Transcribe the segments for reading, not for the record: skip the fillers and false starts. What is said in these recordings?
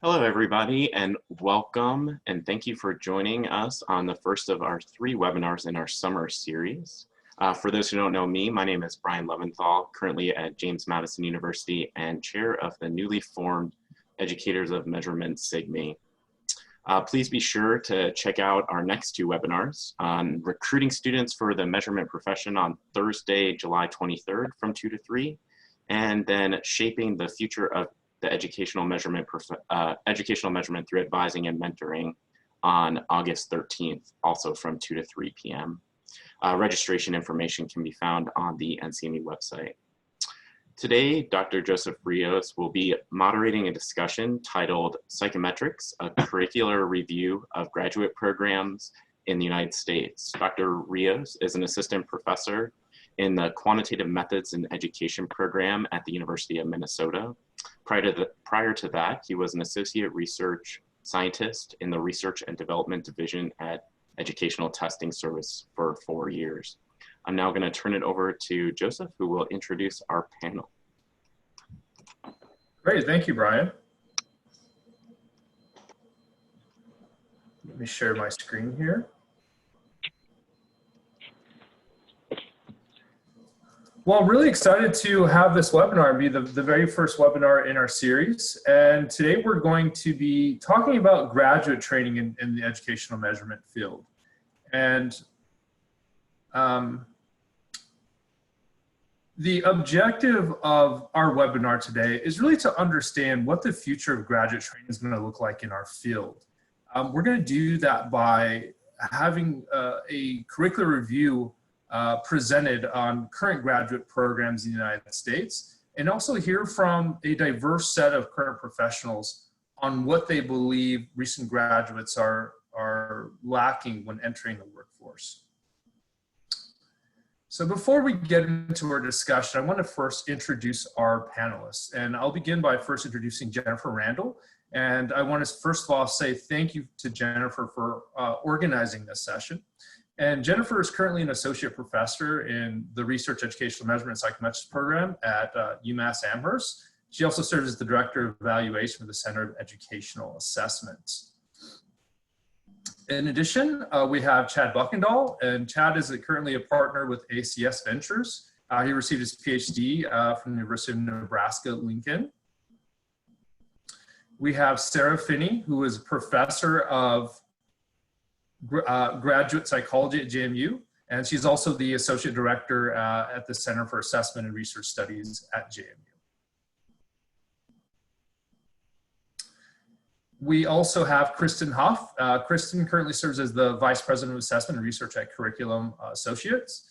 Hello, everybody, and welcome, and thank you for joining us on the first of our 3 webinars in our summer series. For those who don't know me, my name is Brian Leventhal, currently at James Madison University and chair of the newly formed Educators of Measurement NCME. Please be sure to check out our next 2 webinars on recruiting students for the measurement profession on Thursday, July 23rd from 2 to 3, and then shaping the future of the educational measurement through advising and mentoring on August 13th, also from 2 to 3 p.m. Registration information can be found on the NCME website. Today, Dr. Joseph Rios will be moderating a discussion titled Psychometrics, a curricular review of graduate programs in the United States. Dr. Rios is an assistant professor in the Quantitative Methods in Education program at the University of Minnesota. Prior to that, he was an associate research scientist in the Research and Development Division at Educational Testing Service for 4 years. I'm now going to turn it over to Joseph, who will introduce our panel. Great, thank you, Brian. Let me share my screen here. Well, I'm really excited to have this webinar be the very first webinar in our series. And today we're going to be talking about graduate training in the educational measurement field. And the objective of our webinar today is really to understand what the future of graduate training is going to look like in our field. We're going to do that by having a curricular review presented on current graduate programs in the United States, and also hear from a diverse set of current professionals on what they believe recent graduates are lacking when entering the workforce. So before we get into our discussion, I want to first introduce our panelists, and I'll begin by first introducing Jennifer Randall. And I want to first of all say thank you to Jennifer for organizing this session. And Jennifer is currently an associate professor in the Research Educational Measurement Psychometrics program at UMass Amherst. She also serves as the Director of Evaluation for the Center of Educational Assessment. In addition, we have Chad Buckendahl, and Chad is currently a partner with ACS Ventures. He received his PhD from the University of Nebraska-Lincoln. We have Sarah Finney, who is a professor of graduate psychology at JMU, and she's also the associate director at the Center for Assessment and Research Studies at JMU. We also have Kristin Huff. Kristin currently serves as the Vice President of Assessment and Research at Curriculum Associates.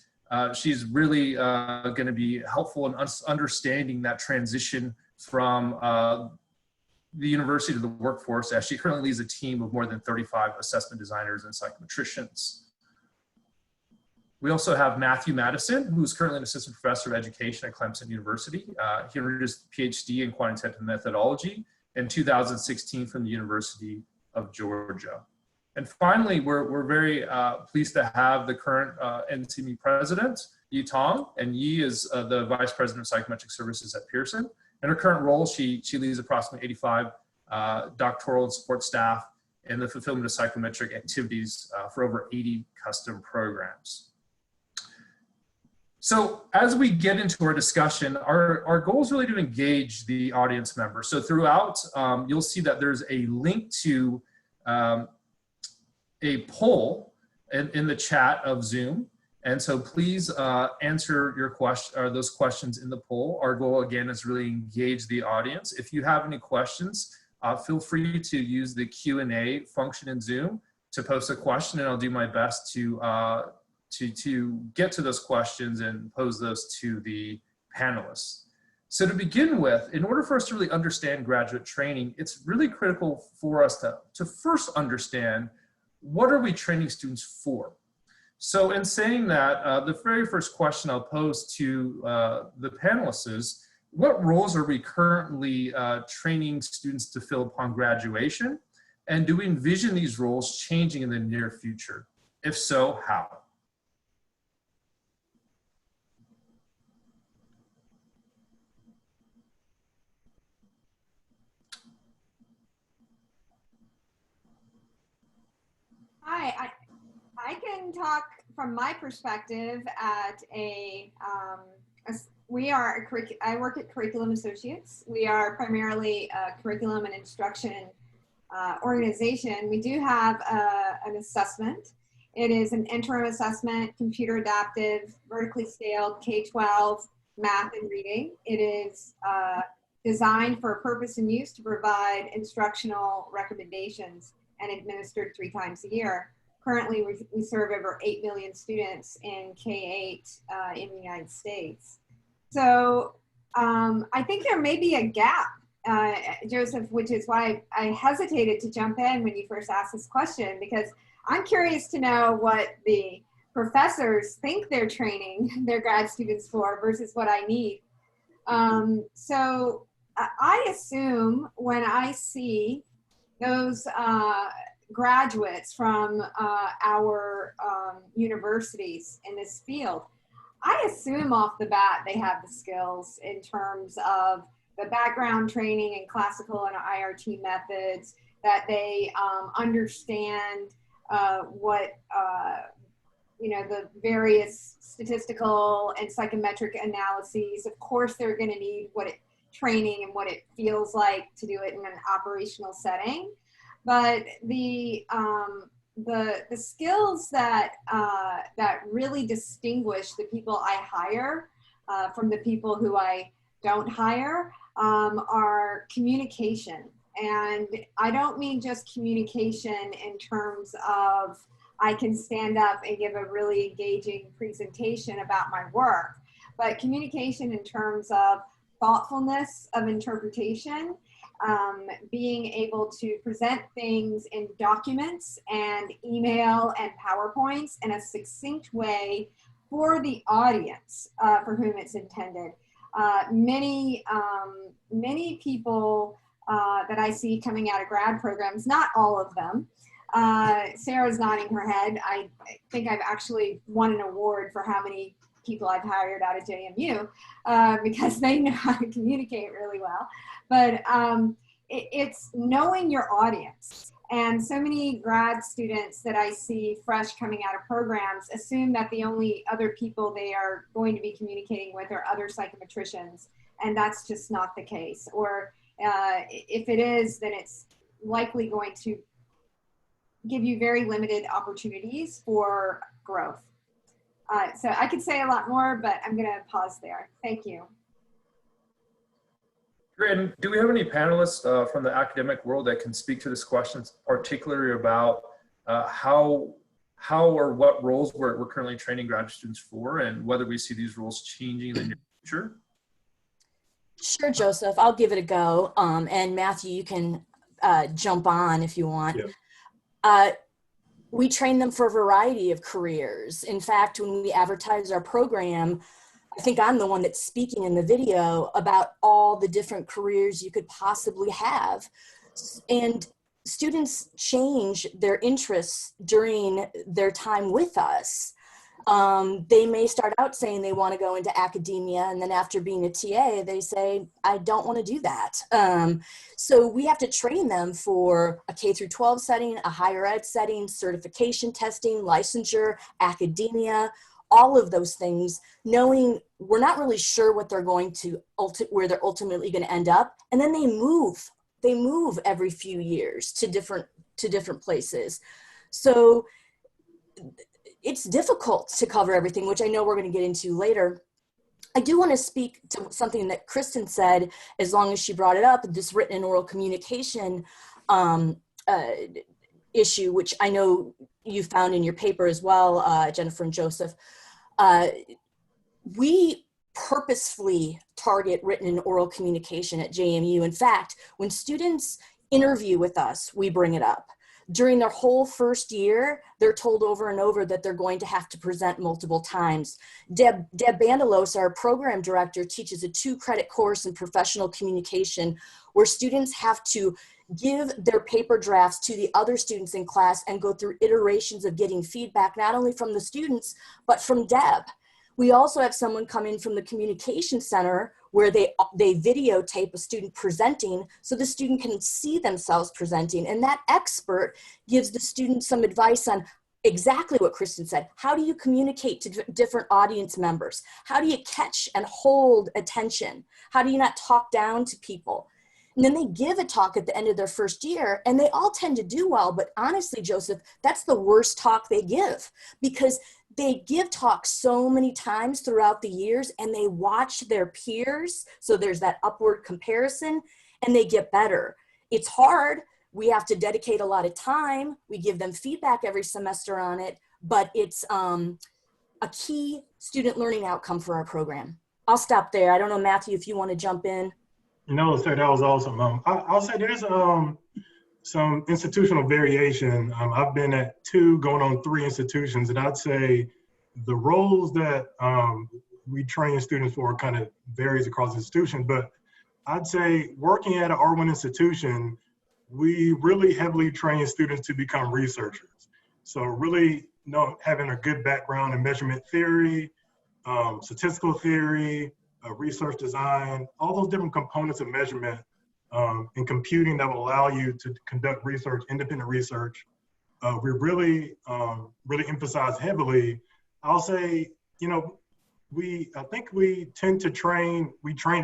She's really going to be helpful in us understanding that transition from the university to the workforce, as she currently leads a team of more than 35 assessment designers and psychometricians. We also have Matthew Madison, who's currently an assistant professor of education at Clemson University. He earned his PhD in quantitative methodology in 2016 from the University of Georgia. And finally, we're very pleased to have the current NCME president, Yi Tong, and Yi is the vice president of psychometric services at Pearson. In her current role, she leads approximately 85 doctoral and support staff in the fulfillment of psychometric activities for over 80 custom programs. So as we get into our discussion, our goal is really to engage the audience members. So throughout, you'll see that there's a link to a poll in the chat of Zoom. And so please answer your those questions in the poll. Our goal, again, is really engage the audience. If you have any questions, feel free to use the Q&A function in Zoom to post a question, and I'll do my best to get to those questions and pose those to the panelists. So to begin with, in order for us to really understand graduate training, it's really critical for us to first understand, what are we training students for? So in saying that, the very first question I'll pose to the panelists is, what roles are we currently training students to fill upon graduation? And do we envision these roles changing in the near future? If so, how? can talk from my perspective at we are I work at Curriculum Associates. We are primarily a curriculum and instruction organization. We do have an assessment. It is an interim assessment, computer adaptive, vertically scaled, K-12, math and reading. It is designed for purpose and use to provide instructional recommendations and administered 3 times a year. Currently, we serve over 8 million students in K-8 in the United States. So I think there may be a gap, Joseph, which is why I hesitated to jump in when you first asked this question, because I'm curious to know what the professors think they're training their grad students for versus what I need. So I assume when I see those graduates from our universities in this field, I assume off the bat they have the skills in terms of the background training in classical and IRT methods, that they understand what the various statistical and psychometric analyses. Of course, they're going to need training and what it feels like to do it in an operational setting. But the skills that really distinguish the people I hire from the people who I don't hire are communication. And I don't mean just communication in terms of I can stand up and give a really engaging presentation about my work, but communication in terms of thoughtfulness of interpretation, being able to present things in documents and email and PowerPoints in a succinct way for the audience for whom it's intended. Many people that I see coming out of grad programs, not all of them. Sarah's nodding her head. I think I've actually won an award for how many people I've hired out of JMU because they know how to communicate really well. But it's knowing your audience. And so many grad students that I see fresh coming out of programs assume that the only other people they are going to be communicating with are other psychometricians. And that's just not the case. Or if it is, then it's likely going to give you very limited opportunities for growth. So I could say a lot more, but I'm going to pause there. Thank you. Great. And do we have any panelists from the academic world that can speak to this question, particularly about how or what roles we're currently training grad students for, and whether we see these roles changing in the near future? Sure, Joseph, I'll give it a go. And Matthew, you can jump on if you want. Yeah. We train them for a variety of careers. In fact, when we advertise our program, I think I'm the one that's speaking in the video about all the different careers you could possibly have. And students change their interests during their time with us. They may start out saying they want to go into academia, and then after being a TA, they say, I don't want to do that. So we have to train them for a K-12 setting, a higher ed setting, certification testing, licensure, academia, all of those things, knowing we're not really sure what they're going to, where they're ultimately going to end up. And then they move every few years to different places. So it's difficult to cover everything, which I know we're going to get into later. I do want to speak to something that Kristin said, as long as she brought it up, this written and oral communication issue, which I know you found in your paper as well, Jennifer and Joseph. We purposefully target written and oral communication at JMU. In fact, when students interview with us, we bring it up. During their whole first year, they're told over and over that they're going to have to present multiple times. Deb Bandelos, our program director, teaches a 2-credit course in professional communication where students have to give their paper drafts to the other students in class and go through iterations of getting feedback, not only from the students, but from Deb. We also have someone come in from the communication center where they videotape a student presenting so the student can see themselves presenting. And that expert gives the student some advice on, exactly what Kristin said. How do you communicate to different audience members? How do you catch and hold attention? How do you not talk down to people? And then they give a talk at the end of their first year, and they all tend to do well. But honestly, Joseph, that's the worst talk they give, because they give talks so many times throughout the years, and they watch their peers. So there's that upward comparison, and they get better. It's hard. We have to dedicate a lot of time. We give them feedback every semester on it, but it's a key student learning outcome for our program. I'll stop there. I don't know, Matthew, if you want to jump in. No, sir, that was awesome. I'll say there's some institutional variation. I've been at 2 going on 3 institutions, and I'd say the roles that we train students for kind of varies across the institution, but I'd say working at an R1 institution, we really heavily train students to become researchers. So really having a good background in measurement theory, statistical theory, research design, all those different components of measurement and computing that will allow you to conduct research, independent research. We really emphasize heavily. I'll say, I think we tend to train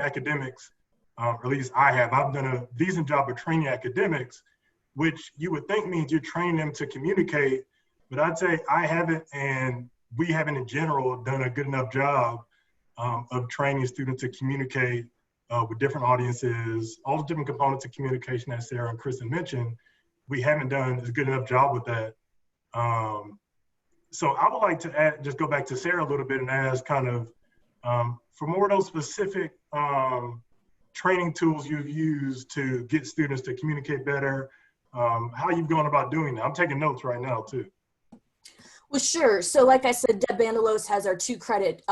academics, or at least I've done a decent job of training academics, which you would think means you're training them to communicate, but I'd say I haven't, and we haven't in general done a good enough job of training students to communicate with different audiences, all the different components of communication that Sarah and Kristin mentioned. We haven't done a good enough job with that. So I would like to just go back to Sarah a little bit and ask kind of, for more of those specific training tools you've used to get students to communicate better, how you've gone about doing that. I'm taking notes right now too. Well, sure. So like I said, Deb Bandelos has our 2-credit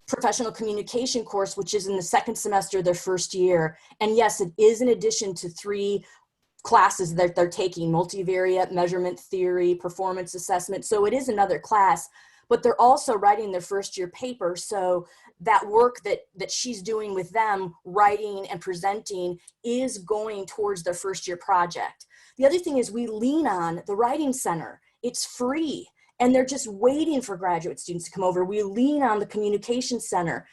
professional communication course, which is in the 2nd semester of their first year. And yes, it is in addition to 3 classes that they're taking: multivariate, measurement theory, performance assessment. So it is another class, but they're also writing their first year paper. So that work that she's doing with them, writing and presenting, is going towards their first year project. The other thing is we lean on the Writing Center. It's free, and they're just waiting for graduate students to come over. We lean on the Communication Center,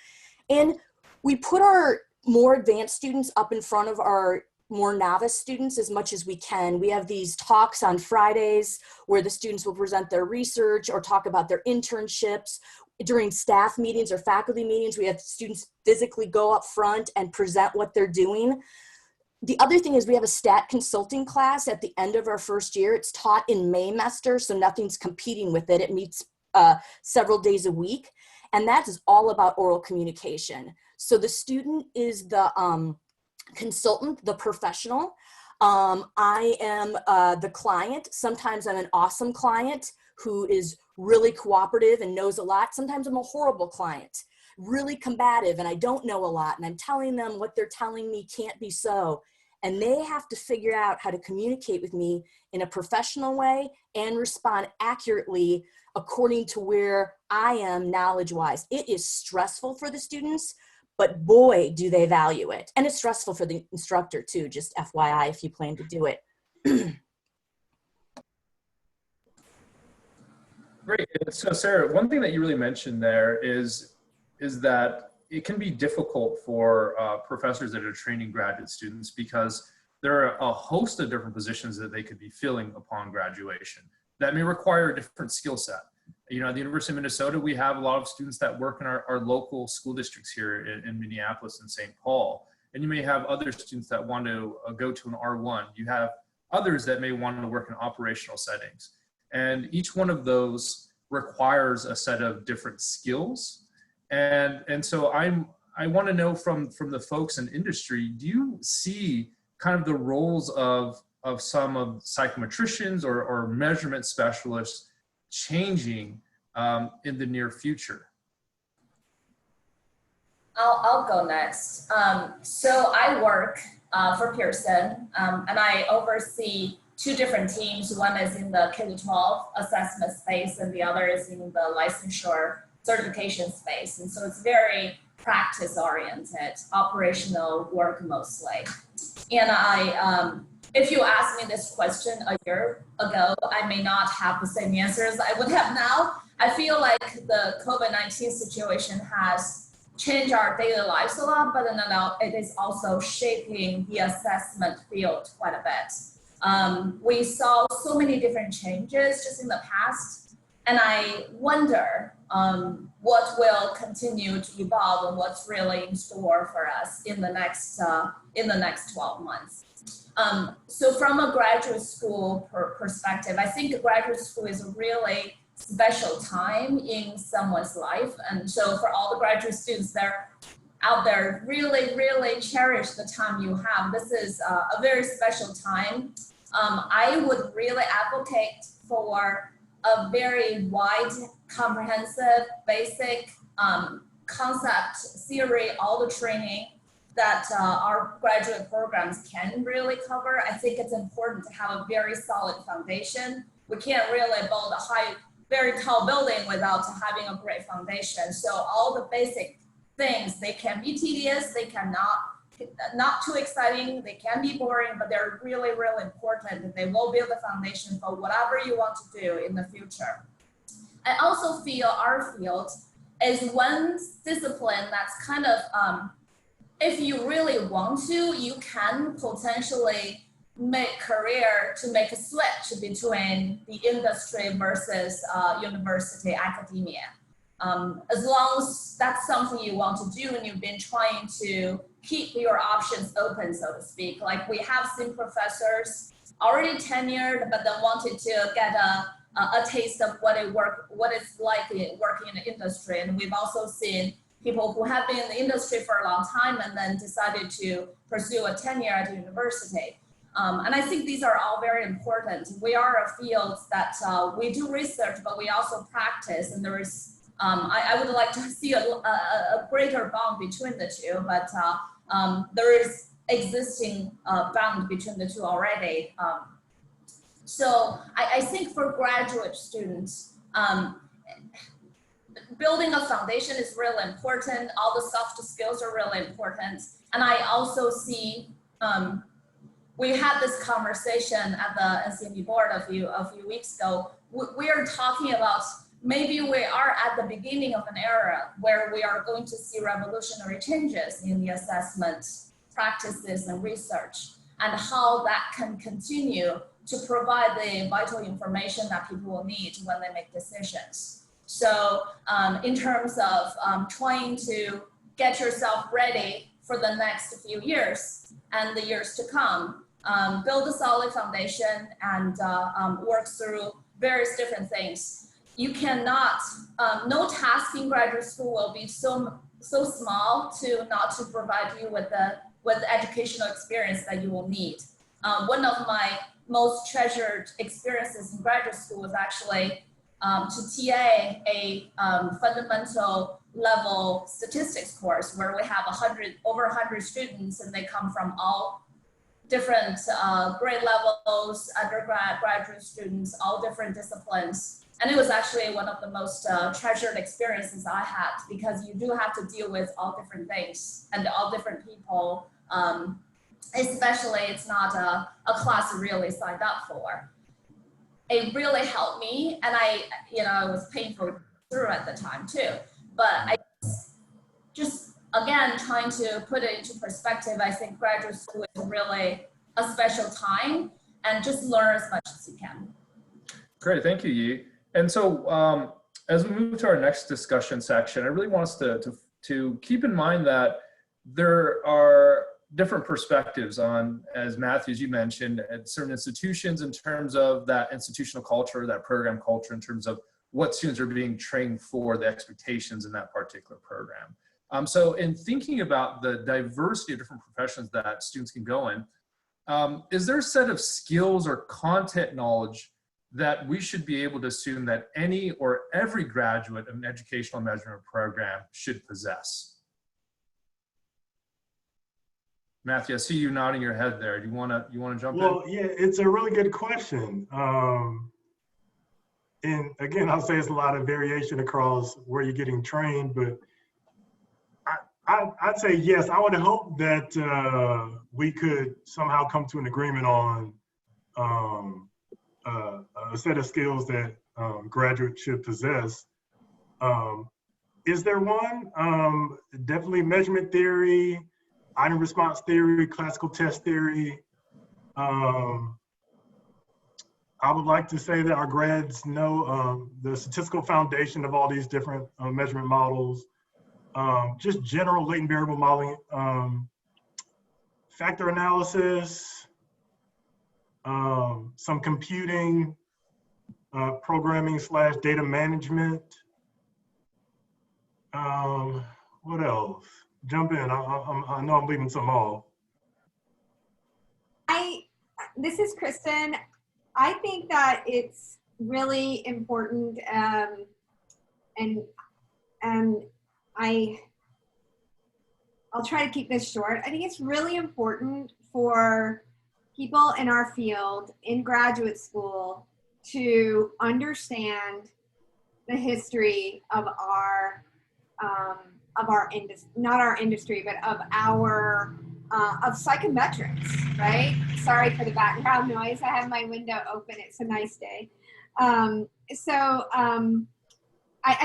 and we put our more advanced students up in front of our more novice students as much as we can. We have these talks on Fridays where the students will present their research or talk about their internships. During staff meetings or faculty meetings, we have students physically go up front and present what they're doing. The other thing is we have a stat consulting class at the end of our first year. It's taught in Maymester, so nothing's competing with it. It meets several days a week, and that is all about oral communication. So the student is the consultant, the professional. I am the client. Sometimes I'm an awesome client who is really cooperative and knows a lot. Sometimes I'm a horrible client, really combative, and I don't know a lot, and I'm telling them what they're telling me can't be so. And they have to figure out how to communicate with me in a professional way and respond accurately according to where I am knowledge-wise. It is stressful for the students, but boy, do they value it. And it's stressful for the instructor too, just FYI, if you plan to do it. Great. So Sarah, one thing that you really mentioned there is that it can be difficult for professors that are training graduate students because there are a host of different positions that they could be filling upon graduation that may require a different skill set. You know, at the University of Minnesota, we have a lot of students that work in our local school districts here in Minneapolis and St. Paul. And you may have other students that want to go to an R1. You have others that may want to work in operational settings. And each one of those requires a set of different skills. And so I want to know from the folks in industry, do you see kind of the roles of some of psychometricians or measurement specialists changing in the near future? I'll go next. So I work for Pearson, and I oversee 2 different teams. One is in the K-12 assessment space, and the other is in the licensure certification space. And so it's very practice-oriented, operational work mostly. And if you asked me this question a year ago, I may not have the same answers I would have now. I feel like the COVID-19 situation has changed our daily lives a lot, but then it is also shaping the assessment field quite a bit. We saw so many different changes just in the past, and I wonder what will continue to evolve and what's really in store for us in the next 12 months. So from a graduate school perspective, I think graduate school is a really special time in someone's life. And so for all the graduate students that are out there, really, really cherish the time you have. This is a very special time. I would really advocate for a very wide, comprehensive, basic concept, theory, all the training that our graduate programs can really cover. I think it's important to have a very solid foundation. We can't really build a very tall building without having a great foundation. So all the basic things, they can be tedious, they can not too exciting, they can be boring, but they're really, really important, and they will build the foundation for whatever you want to do in the future. I also feel our field is one discipline that's kind of, if you really want to, you can potentially make a switch between the industry versus university academia. As long as that's something you want to do and you've been trying to keep your options open, so to speak. Like we have seen professors already tenured, but then wanted to get a taste of what it's like working in the industry. And we've also seen people who have been in the industry for a long time and then decided to pursue a tenure at the university. And I think these are all very important. We are a field that we do research, but we also practice, and there is, I would like to see a greater bond between the two, but there is existing bond between the two already. So I think for graduate students, building a foundation is really important. All the soft skills are really important. And I also see, we had this conversation at the NCME board a few weeks ago. We are talking about maybe we are at the beginning of an era where we are going to see revolutionary changes in the assessment practices and research, and how that can continue to provide the vital information that people will need when they make decisions. So in terms of trying to get yourself ready for the next few years and the years to come, build a solid foundation and work through various different things. You cannot, no task in graduate school will be so small not to provide you with the educational experience that you will need. One of my most treasured experiences in graduate school was actually to TA a fundamental level statistics course where we have over 100 students, and they come from all different grade levels, undergrad, graduate students, all different disciplines. And it was actually one of the most treasured experiences I had, because you do have to deal with all different things and all different people. Especially it's not a class you really signed up for. It really helped me, and it was painful through at the time too. But I just, again, trying to put it into perspective, I think graduate school is really a special time, and just learn as much as you can. Great, thank you, Yi. And so as we move to our next discussion section, I really want us to keep in mind that there are different perspectives on, as Matthew, as you mentioned, at certain institutions in terms of that institutional culture, that program culture, in terms of what students are being trained for, the expectations in that particular program. So in thinking about the diversity of different professions that students can go in, is there a set of skills or content knowledge that we should be able to assume that any or every graduate of an educational measurement program should possess? Matthew, I see you nodding your head there. Do you want to jump in? Well, yeah, it's a really good question. And again, I'll say it's a lot of variation across where you're getting trained, but I'd say yes. I would hope that we could somehow come to an agreement on a set of skills that graduates should possess. Is there one? Definitely measurement theory, item response theory, classical test theory. I would like to say that our grads know the statistical foundation of all these different measurement models, just general latent variable modeling, factor analysis, some computing, programming / data management. What else? Jump in. I know I'm leaving some off. This is Kristin. I think that it's really important, and I'll try to keep this short. I think it's really important for people in our field in graduate school to understand the history of our industry, not our industry, but of our of psychometrics, right? Sorry for the background noise. I have my window open. It's a nice day. I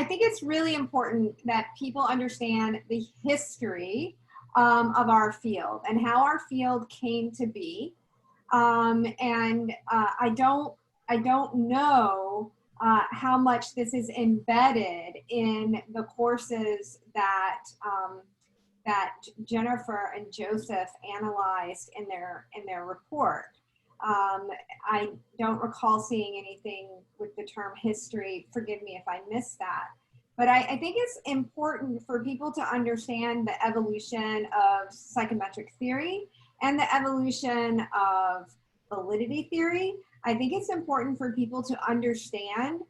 think it's really important that people understand the history of our field and how our field came to be. I don't know how much this is embedded in the courses that that Jennifer and Joseph analyzed in their report. I don't recall seeing anything with the term history. Forgive me if I missed that. But I think it's important for people to understand the evolution of psychometric theory and the evolution of validity theory. I think it's important for people to understand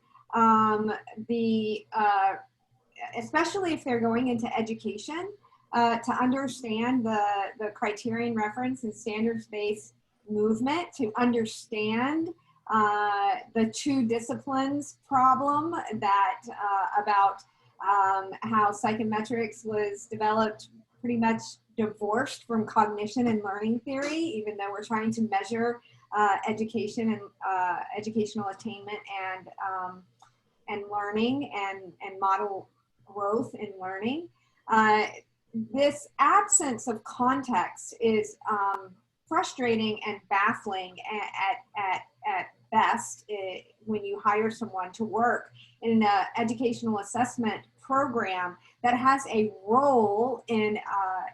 especially if they're going into education, to understand the criterion reference and standards-based movement, to understand the two disciplines problem that about how psychometrics was developed pretty much divorced from cognition and learning theory, even though we're trying to measure education and educational attainment and learning and model growth in learning. This absence of context is frustrating and baffling at best when you hire someone to work in an educational assessment program that has a role in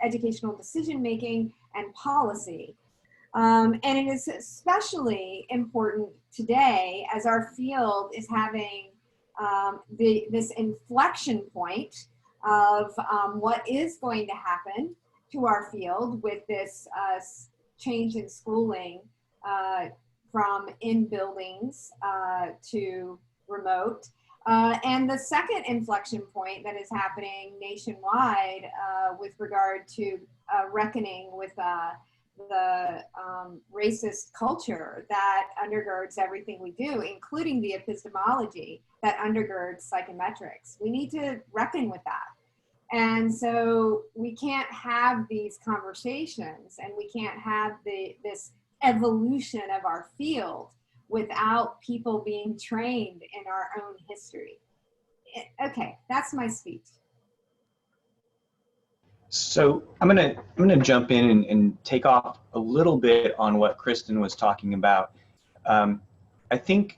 educational decision making and policy. And it is especially important today as our field is having this inflection point of what is going to happen to our field with this change in schooling from in buildings to remote. And the second inflection point that is happening nationwide with regard to reckoning with the racist culture that undergirds everything we do, including the epistemology that undergirds psychometrics. We need to reckon with that. And so we can't have these conversations and we can't have this evolution of our field without people being trained in our own history. Okay, that's my speech. So I'm gonna jump in and take off a little bit on what Kristin was talking about. I think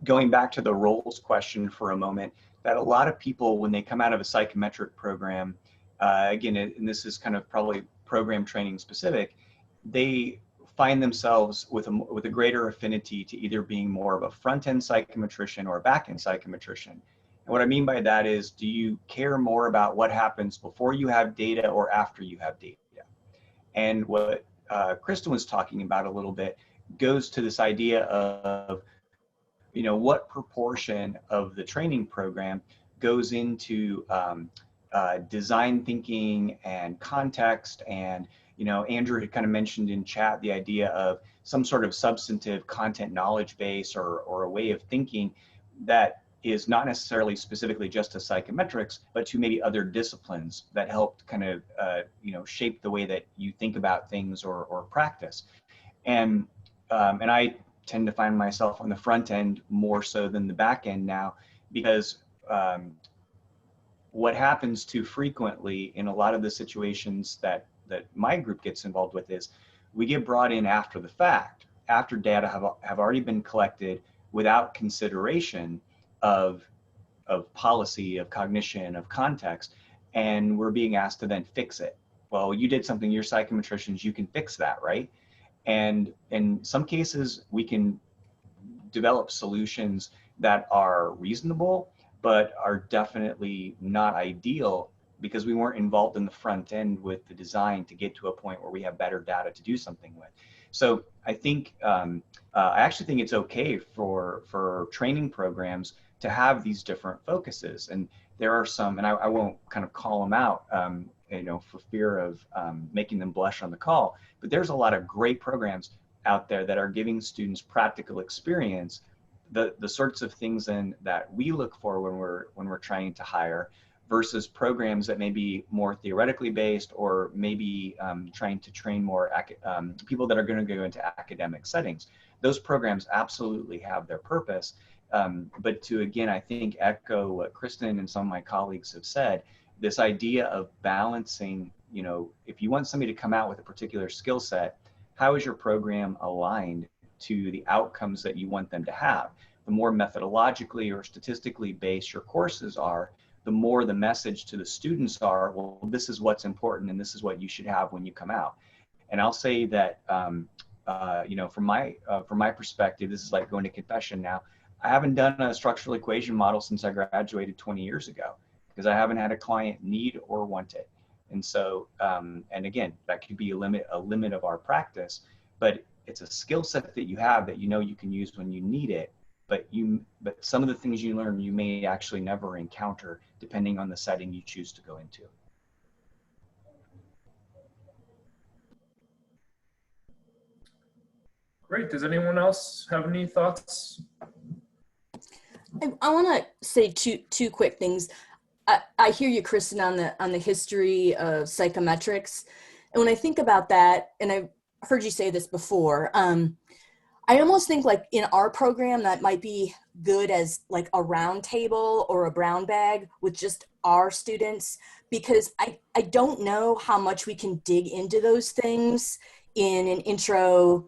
going back to the roles question for a moment, that a lot of people, when they come out of a psychometric program, again, and this is kind of probably program training specific, they find themselves with a greater affinity to either being more of a front-end psychometrician or a back-end psychometrician. And what I mean by that is, do you care more about what happens before you have data or after you have data? And what Kristin was talking about a little bit goes to this idea of, you know, what proportion of the training program goes into design thinking and context. And, you know, Andrew had kind of mentioned in chat the idea of some sort of substantive content knowledge base or a way of thinking that is not necessarily specifically just to psychometrics, but to maybe other disciplines that helped kind of, shape the way that you think about things or practice. And I tend to find myself on the front end more so than the back end now, because what happens too frequently in a lot of the situations that my group gets involved with is we get brought in after the fact, after data have already been collected without consideration of policy, of cognition, of context, and we're being asked to then fix it. Well, you did something, you're psychometricians, you can fix that, right? And in some cases, we can develop solutions that are reasonable, but are definitely not ideal because we weren't involved in the front end with the design to get to a point where we have better data to do something with. So I think, I actually think it's okay for training programs to have these different focuses. And there are some, and I won't kind of call them out, for fear of making them blush on the call, but there's a lot of great programs out there that are giving students practical experience, the sorts of things then that we look for when we're trying to hire, versus programs that may be more theoretically based, or maybe trying to train more people that are going to go into academic settings. Those programs absolutely have their purpose. But to, again, I think echo what Kristin and some of my colleagues have said, this idea of balancing, if you want somebody to come out with a particular skill set, how is your program aligned to the outcomes that you want them to have? The more methodologically or statistically based your courses are, the more the message to the students are, well, this is what's important and this is what you should have when you come out. And I'll say that, from my perspective, this is like going to confession now. I haven't done a structural equation model since I graduated 20 years ago, because I haven't had a client need or want it. And so, and again, that could be a limit of our practice, but it's a skill set that you have that you can use when you need it. But some of the things you learn, you may actually never encounter, depending on the setting you choose to go into. Great. Does anyone else have any thoughts? I want to say two quick things. I hear you, Kristin, on the history of psychometrics, and when I think about that, and I've heard you say this before, I almost think like in our program that might be good as like a round table or a brown bag with just our students, because I don't know how much we can dig into those things in an intro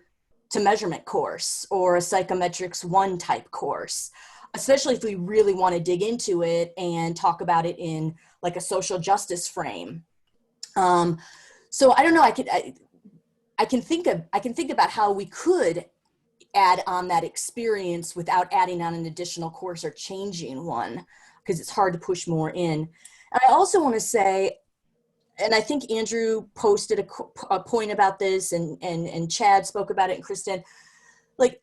to measurement course or a psychometrics 1 type course, especially if we really want to dig into it and talk about it in like a social justice frame. So I don't know, I can think about how we could add on that experience without adding on an additional course or changing one, because it's hard to push more in. And I also want to say, and I think Andrew posted a point about this, and Chad spoke about it, and Kristin, like,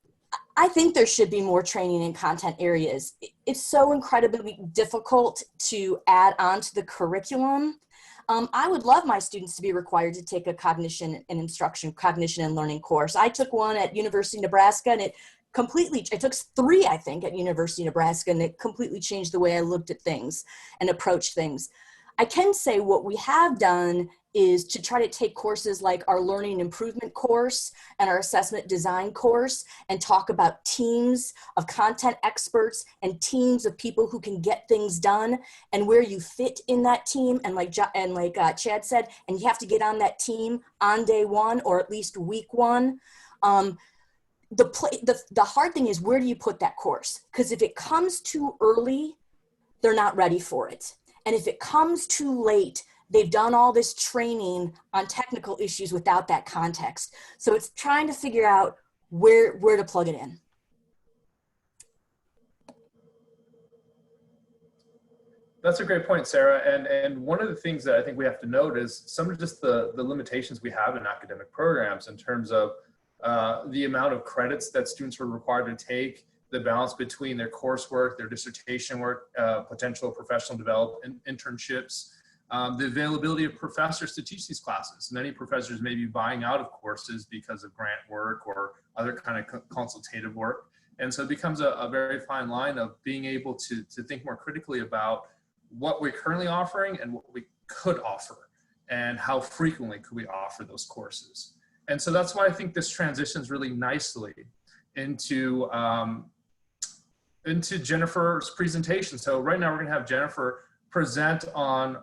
I think there should be more training in content areas. It's so incredibly difficult to add on to the curriculum. I would love my students to be required to take a cognition and learning course. I took one at University of Nebraska, and it took 3, I think, at University of Nebraska, and it completely changed the way I looked at things and approached things. I can say what we have done is to try to take courses like our learning improvement course and our assessment design course and talk about teams of content experts and teams of people who can get things done and where you fit in that team. And like Chad said, and you have to get on that team on day 1 or at least week 1. The hard thing is, where do you put that course? Because if it comes too early, they're not ready for it. And if it comes too late, they've done all this training on technical issues without that context. So it's trying to figure out where to plug it in. That's a great point, Sarah. And one of the things that I think we have to note is some of just the limitations we have in academic programs in terms of the amount of credits that students are required to take, the balance between their coursework, their dissertation work, potential professional development internships, the availability of professors to teach these classes. Many professors may be buying out of courses because of grant work or other kind of consultative work. And so it becomes a very fine line of being able to think more critically about what we're currently offering and what we could offer, and how frequently could we offer those courses. And so that's why I think this transitions really nicely into Jennifer's presentation. So right now we're going to have Jennifer present on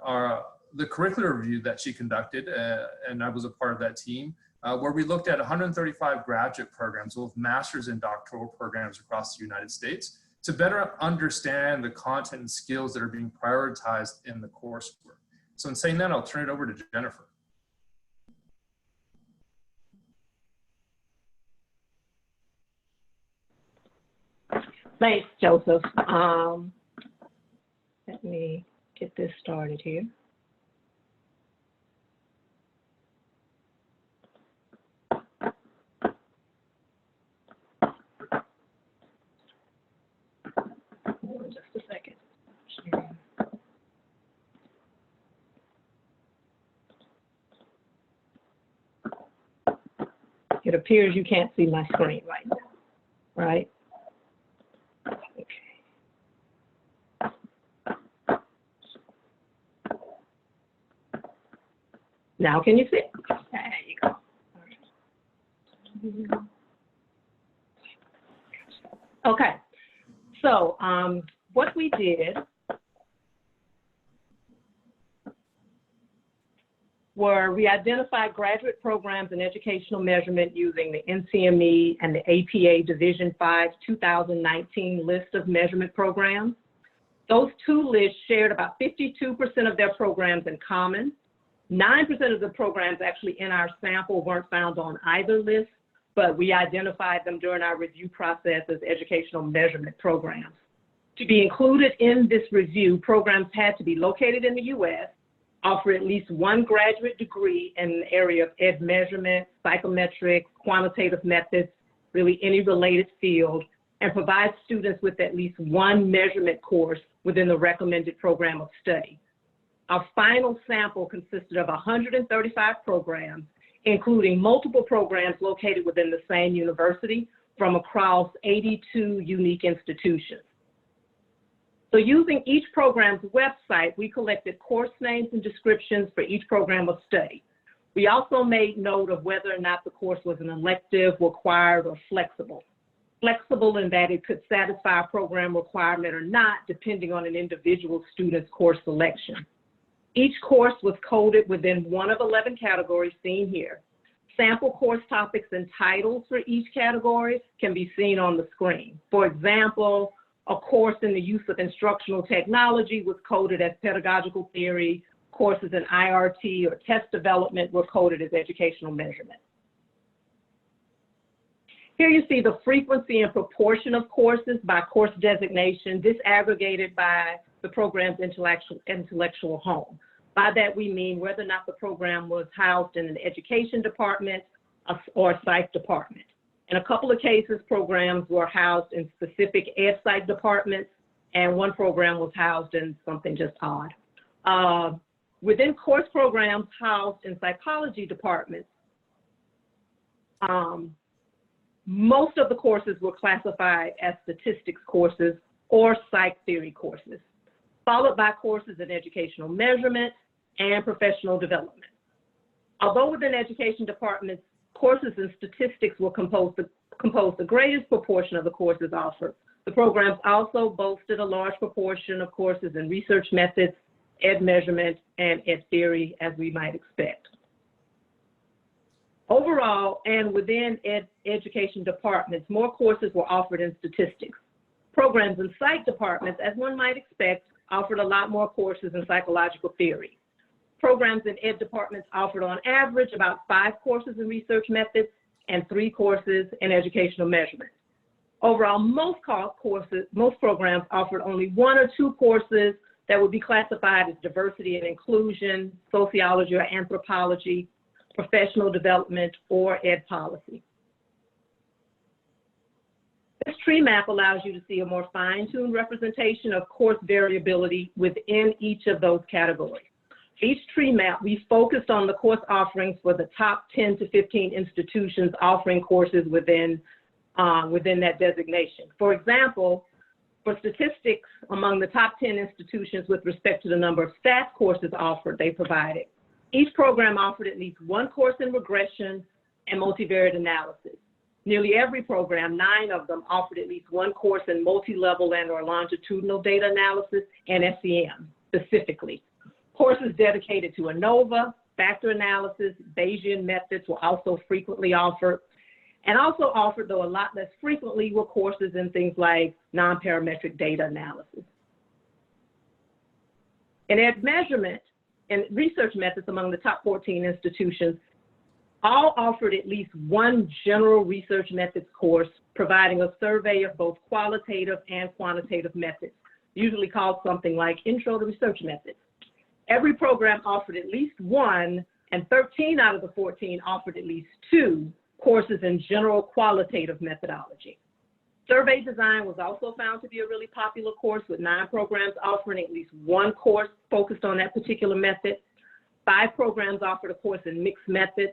the curricular review that she conducted, and I was a part of that team, where we looked at 135 graduate programs, both master's and doctoral programs across the United States, to better understand the content and skills that are being prioritized in the coursework. So in saying that, I'll turn it over to Jennifer. Thanks, Joseph. Let me get this started here. Just a second. It appears you can't see my screen right now, right? Now can you see? There you go. Okay, so what we did were we identified graduate programs in educational measurement using the NCME and the APA Division 5 2019 list of measurement programs. Those two lists shared about 52% of their programs in common. 9% of the programs actually in our sample weren't found on either list, but we identified them during our review process as educational measurement programs. To be included in this review, programs had to be located in the US, offer at least one graduate degree in the area of ed measurement, psychometrics, quantitative methods, really any related field, and provide students with at least one measurement course within the recommended program of study. Our final sample consisted of 135 programs, including multiple programs located within the same university from across 82 unique institutions. So using each program's website, we collected course names and descriptions for each program of study. We also made note of whether or not the course was an elective, required, or flexible. Flexible in that it could satisfy a program requirement or not, depending on an individual student's course selection. Each course was coded within one of 11 categories seen here. Sample course topics and titles for each category can be seen on the screen. For example, a course in the use of instructional technology was coded as pedagogical theory. Courses in IRT or test development were coded as educational measurement. Here you see the frequency and proportion of courses by course designation, disaggregated by the program's intellectual home. By that we mean whether or not the program was housed in an education department or a psych department. In a couple of cases, programs were housed in specific ed psych departments, and one program was housed in something just odd. Within course programs housed in psychology departments, most of the courses were classified as statistics courses or psych theory courses, followed by courses in educational measurement and professional development. Although within education departments, courses in statistics will compose the greatest proportion of the courses offered, the programs also boasted a large proportion of courses in research methods, ed measurement, and ed theory, as we might expect. Overall, and within education departments, more courses were offered in statistics. Programs in psych departments, as one might expect, offered a lot more courses in psychological theory. Programs in ed departments offered on average about 5 courses in research methods and 3 courses in educational measurement. Overall, most programs offered only 1 or 2 courses that would be classified as diversity and inclusion, sociology or anthropology, professional development, or ed policy. This tree map allows you to see a more fine-tuned representation of course variability within each of those categories. For each tree map, we focused on the course offerings for the top 10 to 15 institutions offering courses within within that designation. For example, for statistics, among the top 10 institutions with respect to the number of stats courses offered, they provided. Each program offered at least one course in regression and multivariate analysis. Nearly every program, 9 of them, offered at least one course in multi-level and or longitudinal data analysis and SEM specifically. Courses dedicated to ANOVA, factor analysis, Bayesian methods were also frequently offered. And also offered, though a lot less frequently, were courses in things like non-parametric data analysis. In ed measurement and research methods among the top 14 institutions, all offered at least one general research methods course, providing a survey of both qualitative and quantitative methods, usually called something like Intro to Research Methods. Every program offered at least one, and 13 out of the 14 offered at least 2 courses in general qualitative methodology. Survey design was also found to be a really popular course, with 9 programs offering at least one course focused on that particular method. 5 programs offered a course in mixed methods.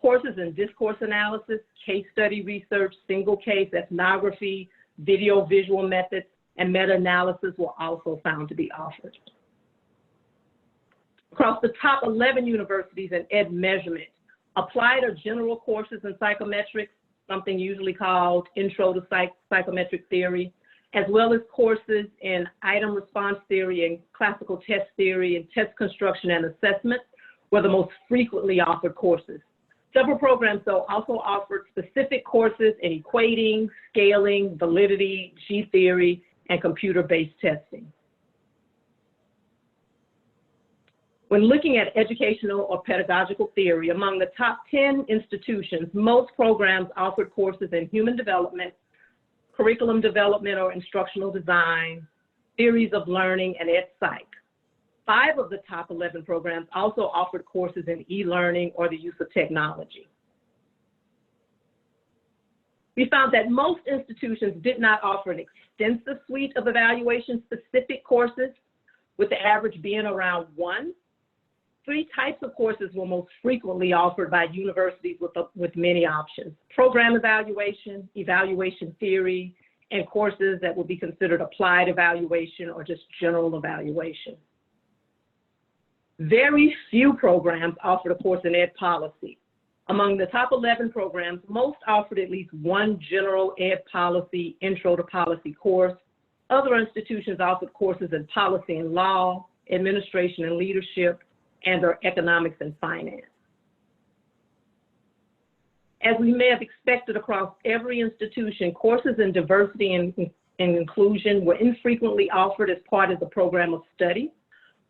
Courses in discourse analysis, case study research, single case, ethnography, video-visual methods, and meta-analysis were also found to be offered. Across the top 11 universities in ed measurement, applied or general courses in psychometrics, something usually called Intro to Psychometric Theory, as well as courses in item response theory and classical test theory and test construction and assessment, were the most frequently offered courses. Several programs, though, also offered specific courses in equating, scaling, validity, G-theory, and computer-based testing. When looking at educational or pedagogical theory, among the top 10 institutions, most programs offered courses in human development, curriculum development or instructional design, theories of learning, and ed psych. 5 of the top 11 programs also offered courses in e-learning or the use of technology. We found that most institutions did not offer an extensive suite of evaluation-specific courses, with the average being around 1. 3 types of courses were most frequently offered by universities with many options: program evaluation, evaluation theory, and courses that would be considered applied evaluation or just general evaluation. Very few programs offered a course in ed policy. Among the top 11 programs, most offered at least one general ed policy, intro to policy course. Other institutions offered courses in policy and law, administration and leadership, and/or economics and finance. As we may have expected across every institution, courses in diversity and inclusion were infrequently offered as part of the program of study.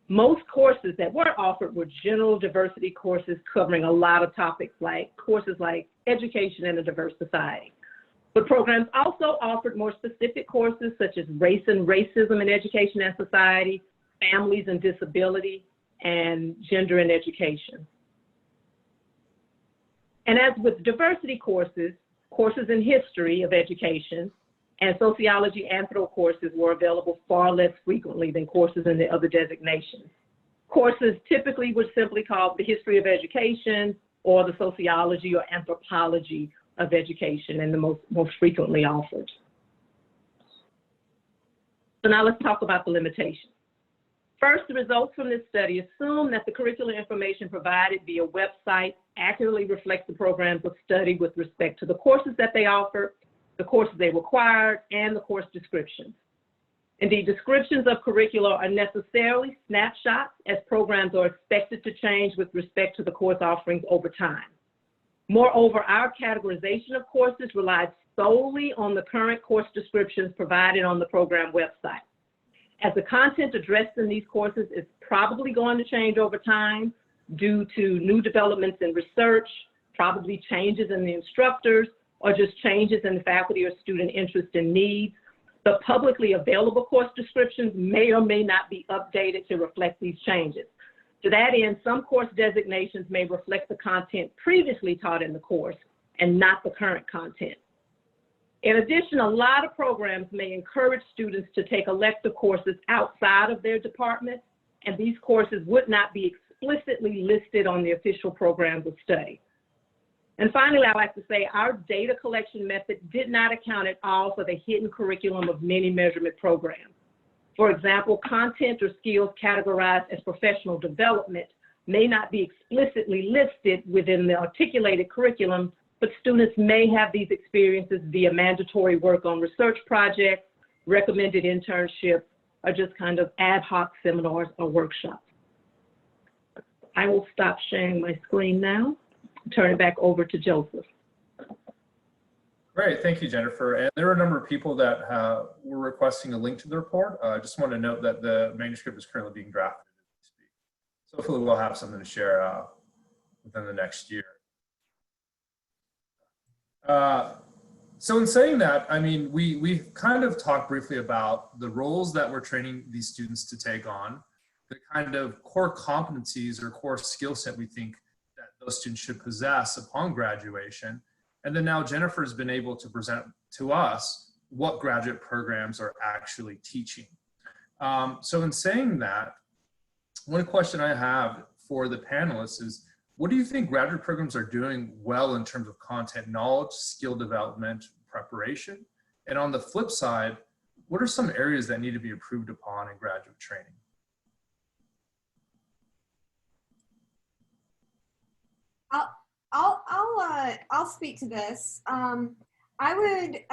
Most courses that were offered were general diversity courses covering a lot of topics, like courses like education in a diverse society. But programs also offered more specific courses such as race and racism in education and society, families and disability, and gender in education. And as with diversity courses, courses in history of education and sociology anthro courses were available far less frequently than courses in the other designations. Courses typically were simply called the history of education or the sociology or anthropology of education, and the most frequently offered. So now let's talk about the limitations. First, the results from this study assume that the curricular information provided via website accurately reflects the programs of study with respect to the courses that they offer, the courses they required, and the course descriptions. Indeed, descriptions of curricula are necessarily snapshots, as programs are expected to change with respect to the course offerings over time. Moreover, our categorization of courses relies solely on the current course descriptions provided on the program website. As the content addressed in these courses is probably going to change over time due to new developments in research, probably changes in the instructors, or just changes in the faculty or student interest and needs, the publicly available course descriptions may or may not be updated to reflect these changes. To that end, some course designations may reflect the content previously taught in the course and not the current content. In addition, a lot of programs may encourage students to take elective courses outside of their department, and these courses would not be explicitly listed on the official programs of study. And finally, I'd like to say our data collection method did not account at all for the hidden curriculum of many measurement programs. For example, content or skills categorized as professional development may not be explicitly listed within the articulated curriculum, but students may have these experiences via mandatory work on research projects, recommended internships, or just kind of ad hoc seminars or workshops. I will stop sharing my screen now. Turn it back over to Joseph. Great, thank you, Jennifer. And there are a number of people that were requesting a link to the report. I just want to note that the manuscript is currently being drafted as we speak. So hopefully we'll have something to share within the next year. So in saying that, I mean, we kind of talked briefly about the roles that we're training these students to take on, the kind of core competencies or core skill set we think that those students should possess upon graduation. And then now Jennifer's been able to present to us what graduate programs are actually teaching. So in saying that, one question I have for the panelists is, what do you think graduate programs are doing well in terms of content knowledge, skill development, preparation? And on the flip side, what are some areas that need to be improved upon in graduate training? I'll speak to this. I would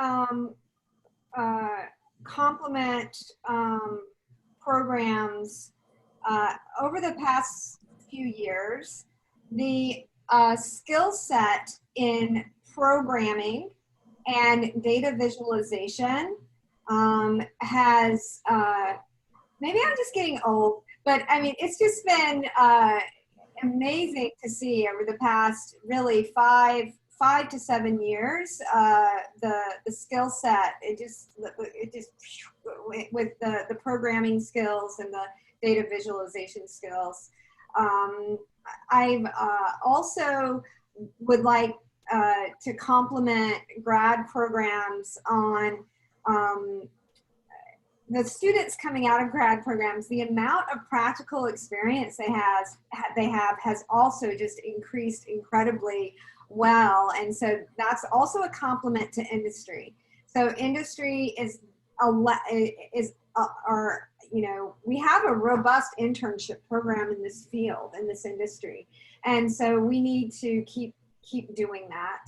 complement programs over the past few years. The skill set in programming and data visualization has, maybe I'm just getting old, but I mean, it's just been amazing to see over the past really five to 7 years, the skill set, it just with the programming skills and the data visualization skills. I've also would like to complement grad programs on the students coming out of grad programs. The amount of practical experience they have has also just increased incredibly well, and so that's also a complement to industry. So industry is you know, we have a robust internship program in this field, in this industry, and so we need to keep doing that.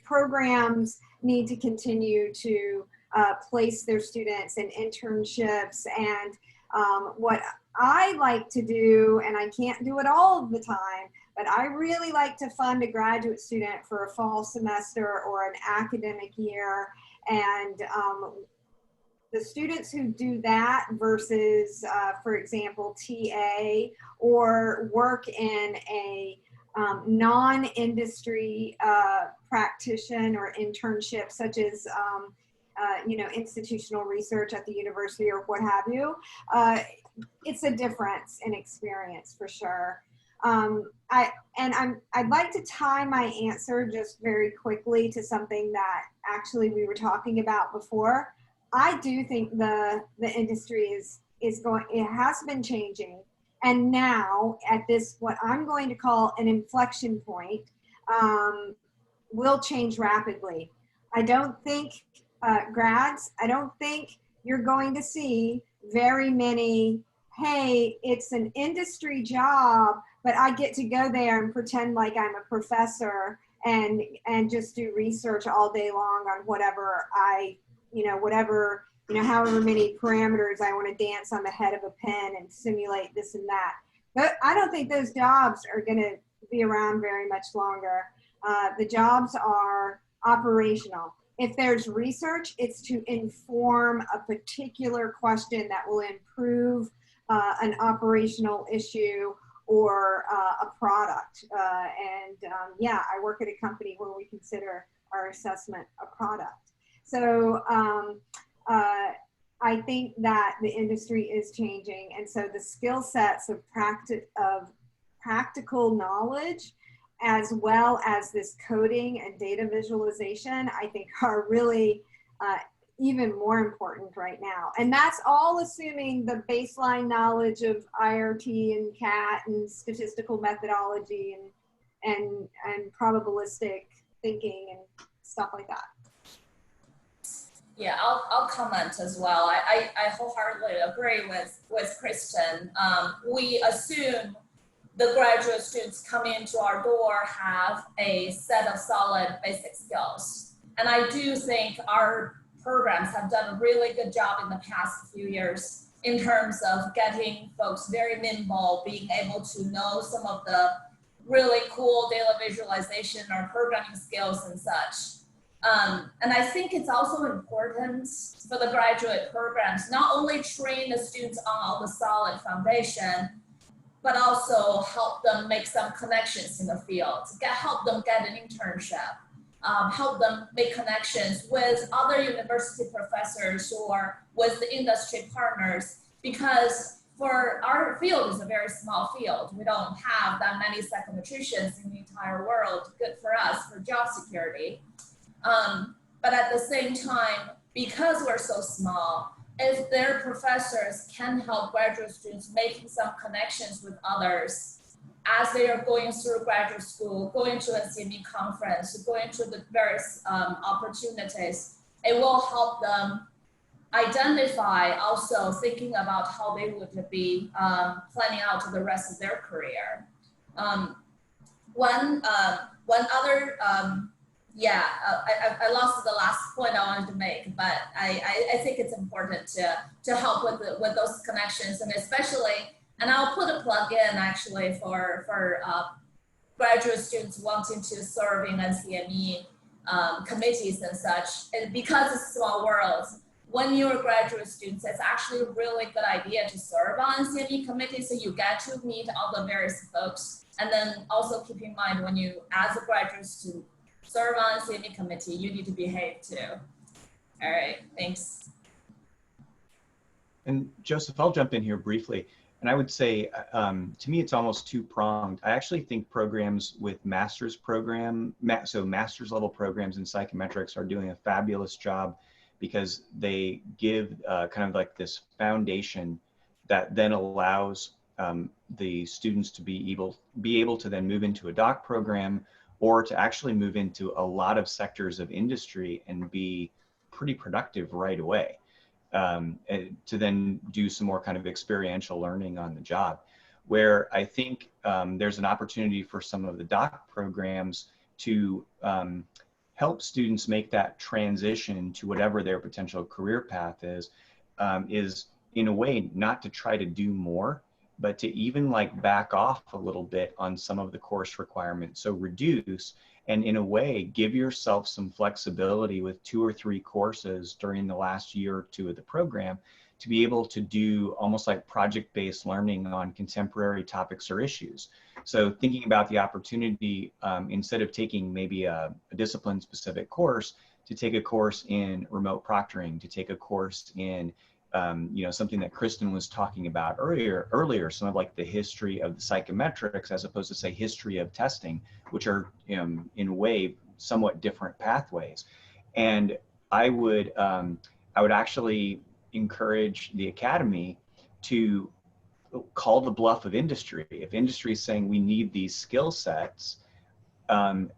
Programs need to continue to place their students in internships. And what I like to do, and I can't do it all of the time, but I really like to fund a graduate student for a fall semester or an academic year. And the students who do that versus, for example, TA or work in a non-industry practitioner or internship, such as you know, institutional research at the university or what have you, it's a difference in experience for sure. I'd like to tie my answer just very quickly to something that actually we were talking about before. I do think the industry is going, it has been changing. And now at this, what I'm going to call an inflection point, will change rapidly. I don't think grads, I don't think you're going to see very many, hey, it's an industry job, but I get to go there and pretend like I'm a professor and just do research all day long on whatever however many parameters I want to dance on the head of a pen and simulate this and that. But I don't think those jobs are going to be around very much longer. The jobs are operational. If there's research, it's to inform a particular question that will improve an operational issue or a product. Yeah, I work at a company where we consider our assessment a product. So I think that the industry is changing, and so the skill sets of practical knowledge, as well as this coding and data visualization, I think are really even more important right now. And that's all assuming the baseline knowledge of IRT and CAT and statistical methodology and probabilistic thinking and stuff like that. Yeah, I'll comment as well. I wholeheartedly agree with Kristin. We assume the graduate students coming into our door have a set of solid basic skills. And I do think our programs have done a really good job in the past few years in terms of getting folks very nimble, being able to know some of the really cool data visualization or programming skills and such. And I think it's also important for the graduate programs, not only train the students on all the solid foundation, but also help them make some connections in the field, help them get an internship, help them make connections with other university professors or with the industry partners, because for our field is a very small field. We don't have that many psychometricians in the entire world. Good for us for job security. But at the same time, because we're so small, if their professors can help graduate students making some connections with others as they are going through graduate school, going to a NCME conference, going to the various opportunities, it will help them identify, also thinking about how they would be planning out the rest of their career. One other, I lost the last point I wanted to make, but I think it's important to help with those connections, and especially, and I'll put a plug in actually for graduate students wanting to serve in NCME committees and such. And because it's a small world, when you're graduate students, it's actually a really good idea to serve on NCME committees, so you get to meet all the various folks. And then also keep in mind, when you, as a graduate student, serve on NCME committee, you need to behave too. All right, thanks. And Joseph, I'll jump in here briefly. And I would say, to me, it's almost two-pronged. I actually think programs with master's level programs in psychometrics are doing a fabulous job, because they give kind of like this foundation that then allows the students to be able to then move into a doc program, or to actually move into a lot of sectors of industry and be pretty productive right away, to then do some more kind of experiential learning on the job. Where I think there's an opportunity for some of the doc programs to help students make that transition to whatever their potential career path is in a way not to try to do more, but to even like back off a little bit on some of the course requirements. So reduce, and in a way, give yourself some flexibility with 2 or 3 courses during the last year or 2 of the program to be able to do almost like project-based learning on contemporary topics or issues. So thinking about the opportunity, instead of taking maybe a discipline-specific course, to take a course in remote proctoring, to take a course in something that Kristin was talking about earlier, some of like the history of the psychometrics, as opposed to say history of testing, which are in a way somewhat different pathways. And I would actually encourage the academy to call the bluff of industry. If industry is saying we need these skill sets, one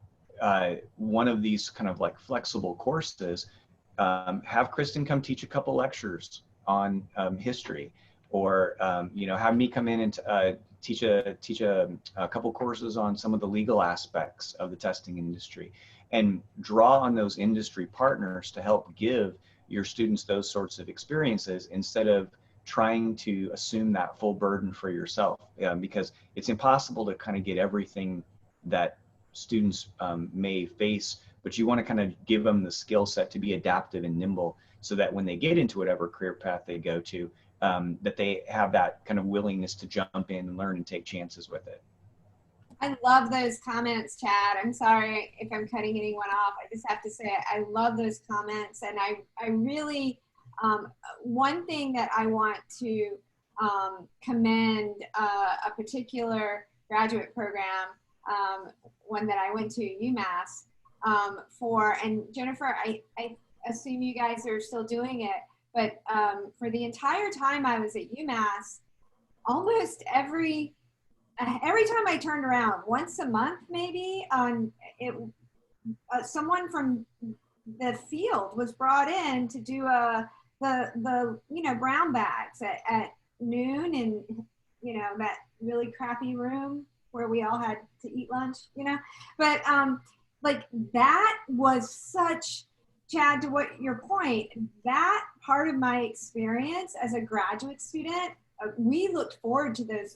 of these kind of like flexible courses, have Kristin come teach a couple lectures on history, or have me come in and teach a couple courses on some of the legal aspects of the testing industry, and draw on those industry partners to help give your students those sorts of experiences, instead of trying to assume that full burden for yourself, because it's impossible to kind of get everything that students may face, but you want to kind of give them the skill set to be adaptive and nimble, so that when they get into whatever career path they go to, that they have that kind of willingness to jump in and learn and take chances with it. I love those comments, Chad. I'm sorry if I'm cutting anyone off. I just have to say I love those comments. And I really, one thing that I want to commend a particular graduate program, one that I went to, UMass, for, and Jennifer, I assume you guys are still doing it, but for the entire time I was at UMass, almost every every time I turned around, once a month maybe, someone from the field was brought in to do the brown bags at noon in that really crappy room where we all had to eat lunch, but like that was such, Chad, to what your point, that part of my experience as a graduate student, we looked forward to those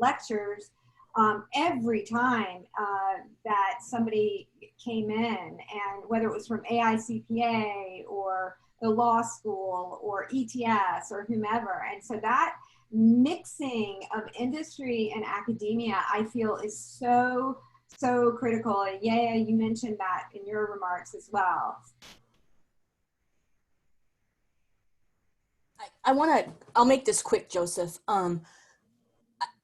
lectures every time that somebody came in, and whether it was from AICPA or the law school or ETS or whomever. And so that mixing of industry and academia, I feel, is so critical. And yeah, you mentioned that in your remarks as well. I'll make this quick, Joseph.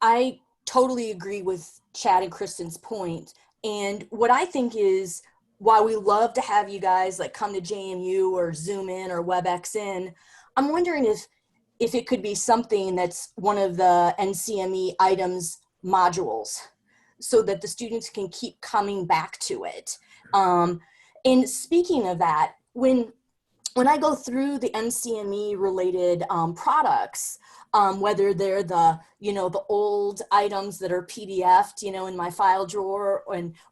I totally agree with Chad and Kristin's point. And what I think is, while we love to have you guys like come to JMU or Zoom in or WebEx in, I'm wondering if it could be something that's one of the NCME items modules, so that the students can keep coming back to it. And speaking of that, when I go through the NCME related products, whether they're the old items that are PDF'd, in my file drawer,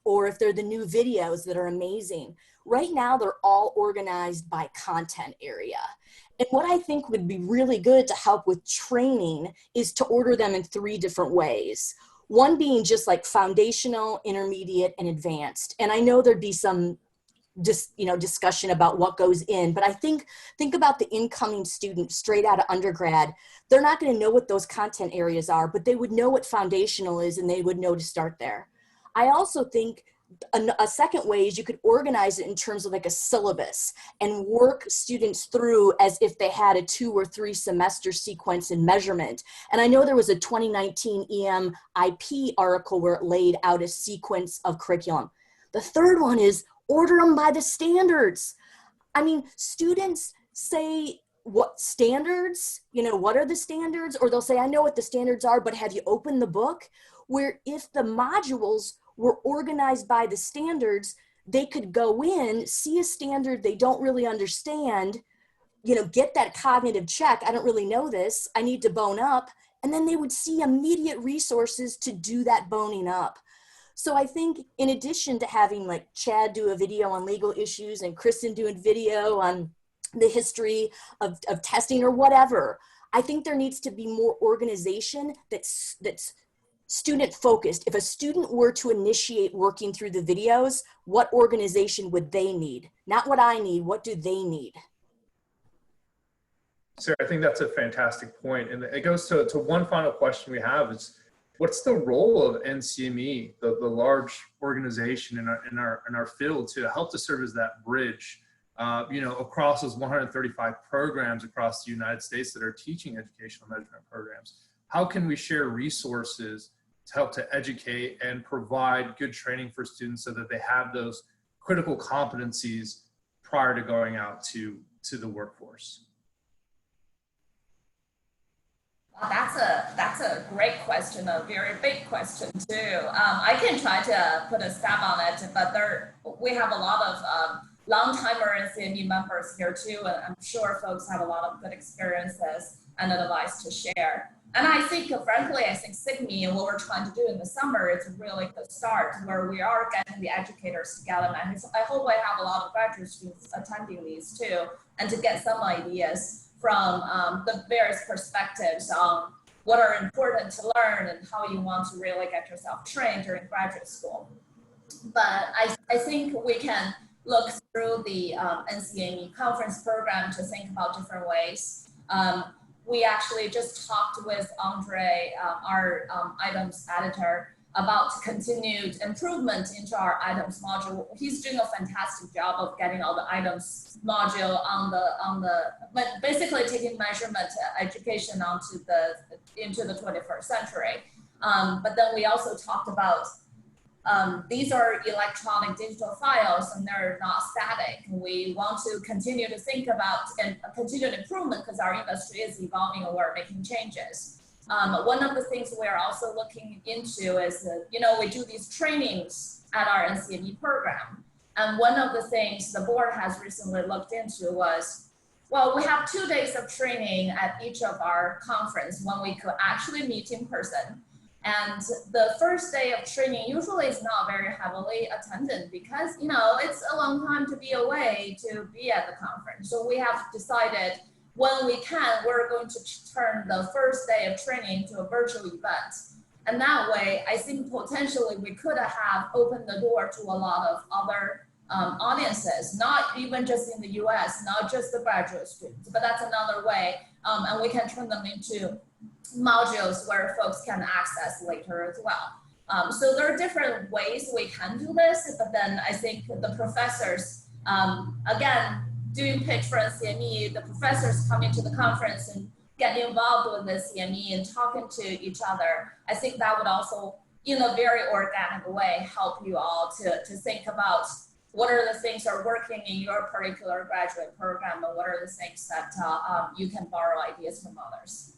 or if they're the new videos that are amazing, right now they're all organized by content area. And what I think would be really good to help with training is to order them in 3 different ways. One being just like foundational, intermediate, and advanced. And I know there'd be some discussion about what goes in, but I think about the incoming student straight out of undergrad. They're not going to know what those content areas are, but they would know what foundational is, and they would know to start there. I also think a second way is you could organize it in terms of like a syllabus and work students through as if they had a 2 or 3 semester sequence in measurement. And I know there was a 2019 EM IP article where it laid out a sequence of curriculum. The third one is order them by the standards. I mean, students say, what standards? What are the standards? Or they'll say, I know what the standards are, but have you opened the book? Where if the modules were organized by the standards, they could go in, see a standard they don't really understand, get that cognitive check. I don't really know this. I need to bone up. And then they would see immediate resources to do that boning up. So I think in addition to having like Chad do a video on legal issues and Kristin doing video on the history of testing or whatever, I think there needs to be more organization that's student focused. If a student were to initiate working through the videos, what organization would they need? Not what I need, what do they need? Sarah, I think that's a fantastic point. And it goes to one final question we have is, what's the role of NCME, the large organization in our field, to help to serve as that bridge, across those 135 programs across the United States that are teaching educational measurement programs? How can we share resources to help to educate and provide good training for students so that they have those critical competencies prior to going out to the workforce? Well, that's a great question, a very big question too. I can try to put a stab on it, but we have a lot of long-timer NCME members here too, and I'm sure folks have a lot of good experiences and advice to share. And I think, frankly, SIGME and what we're trying to do in the summer is a really good start, where we are getting the educators together. And I hope I have a lot of graduate students attending these too, and to get some ideas from the various perspectives on what are important to learn and how you want to really get yourself trained during graduate school. But I think we can look through the NCME conference program to think about different ways. We actually just talked with Andre, our items editor, about continued improvement into our items module. He's doing a fantastic job of getting all the items module basically taking measurement education into the 21st century. But then we also talked about these are electronic digital files and they're not static. We want to continue to think about continued improvement because our industry is evolving and we're making changes. One of the things we're also looking into is, we do these trainings at our NCME program. And one of the things the board has recently looked into was, well, we have 2 days of training at each of our conference when we could actually meet in person. And the first day of training usually is not very heavily attended because, it's a long time to be away to be at the conference. So we have decided when we can, we're going to turn the first day of training to a virtual event. And that way, I think potentially we could have opened the door to a lot of other audiences, not even just in the US, not just the graduate students, but that's another way. And we can turn them into modules where folks can access later as well. So there are different ways we can do this, but then I think the professors, again, doing pitch for NCME, the professors coming to the conference and getting involved with the NCME and talking to each other, I think that would also, in a very organic way, help you all to think about what are the things that are working in your particular graduate program and what are the things that you can borrow ideas from others.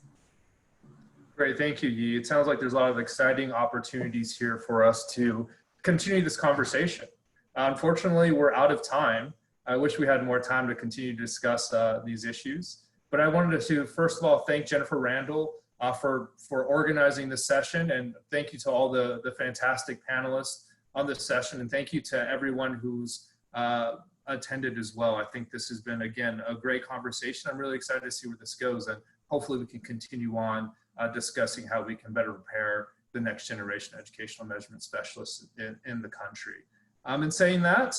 Great, thank you, Yi. It sounds like there's a lot of exciting opportunities here for us to continue this conversation. Unfortunately, we're out of time. I wish we had more time to continue to discuss these issues. But I wanted to, first of all, thank Jennifer Randall for organizing this session. And thank you to all the fantastic panelists on this session. And thank you to everyone who's attended as well. I think this has been, again, a great conversation. I'm really excited to see where this goes. And hopefully we can continue on discussing how we can better prepare the next generation educational measurement specialists in the country. In saying that,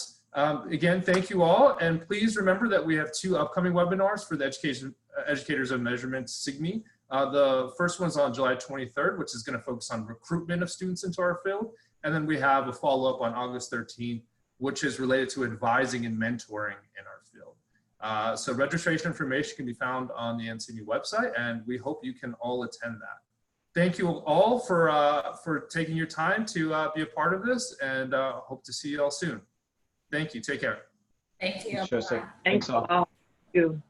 again, thank you all. And please remember that we have 2 upcoming webinars for the Educators of Measurement SIGME. The first one's on July 23rd, which is going to focus on recruitment of students into our field. And then we have a follow-up on August 13th, which is related to advising and mentoring in our field. So registration information can be found on the NCME website, and we hope you can all attend that. Thank you all for taking your time to be a part of this, and hope to see you all soon. Thank you. Take care. Thank you. Thanks, Joseph. Thanks all. all. Thank you.